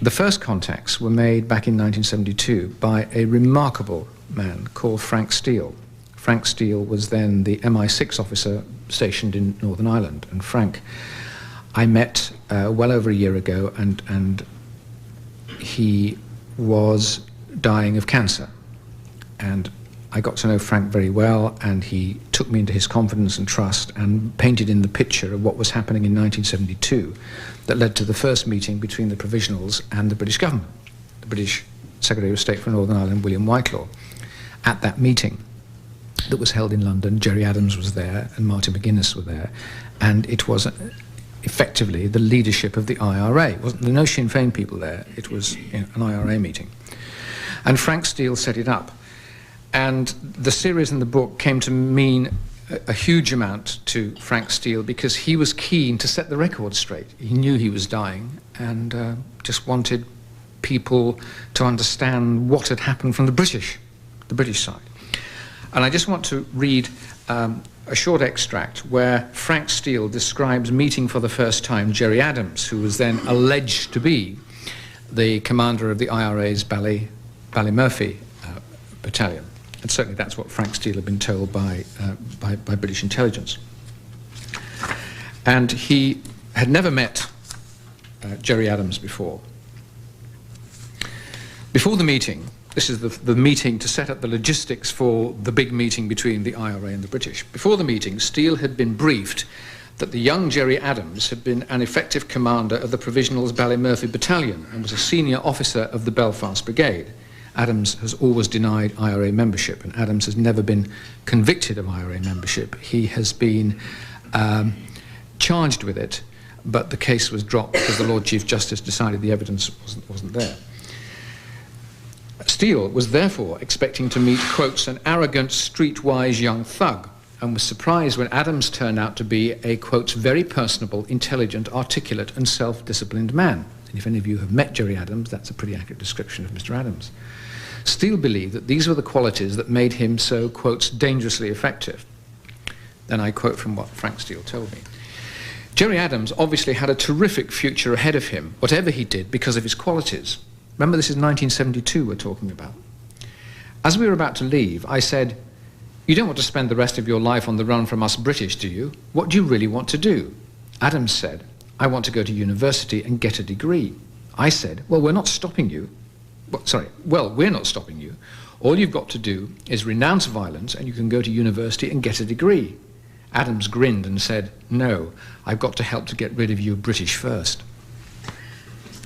The first contacts were made back in 1972 by a remarkable man called Frank Steele. Frank Steele was then the MI6 officer stationed in Northern Ireland, and Frank I met well over a year ago, and he was dying of cancer. And I got to know Frank very well, and he took me into his confidence and trust and painted in the picture of what was happening in 1972 that led to the first meeting between the Provisionals and the British government. The British Secretary of State for Northern Ireland, William Whitelaw. At that meeting that was held in London, Gerry Adams was there and Martin McGuinness were there, and it was effectively the leadership of the IRA. There were no Sinn Féin people there, it was an IRA meeting. And Frank Steele set it up. And the series in the book came to mean a huge amount to Frank Steele because he was keen to set the record straight. He knew he was dying and just wanted people to understand what had happened from the British side. And I just want to read a short extract where Frank Steele describes meeting for the first time Gerry Adams, who was then alleged to be the commander of the IRA's Ballymurphy battalion. And certainly that's what Frank Steele had been told by British intelligence. And he had never met Gerry Adams before. Before the meeting, this is the meeting to set up the logistics for the big meeting between the IRA and the British. Before the meeting, Steele had been briefed that the young Gerry Adams had been an effective commander of the Provisionals Ballymurphy battalion and was a senior officer of the Belfast Brigade. Adams has always denied IRA membership, and Adams has never been convicted of IRA membership. He has been charged with it, but the case was dropped because the Lord Chief Justice decided the evidence wasn't there. Steele was therefore expecting to meet, quotes, an arrogant, streetwise young thug, and was surprised when Adams turned out to be a, quotes, very personable, intelligent, articulate, and self-disciplined man. And if any of you have met Gerry Adams, that's a pretty accurate description of Mr. Adams. Steele believed that these were the qualities that made him so, quotes, dangerously effective. Then I quote from what Frank Steele told me. Gerry Adams obviously had a terrific future ahead of him, whatever he did, because of his qualities. Remember, this is 1972 we're talking about. As we were about to leave, I said, "You don't want to spend the rest of your life on the run from us British, do you? What do you really want to do?" Adams said, "I want to go to university and get a degree." I said, "Well, we're not stopping you. We're not stopping you. All you've got to do is renounce violence and you can go to university and get a degree." Adams grinned and said, "No, I've got to help to get rid of you British first."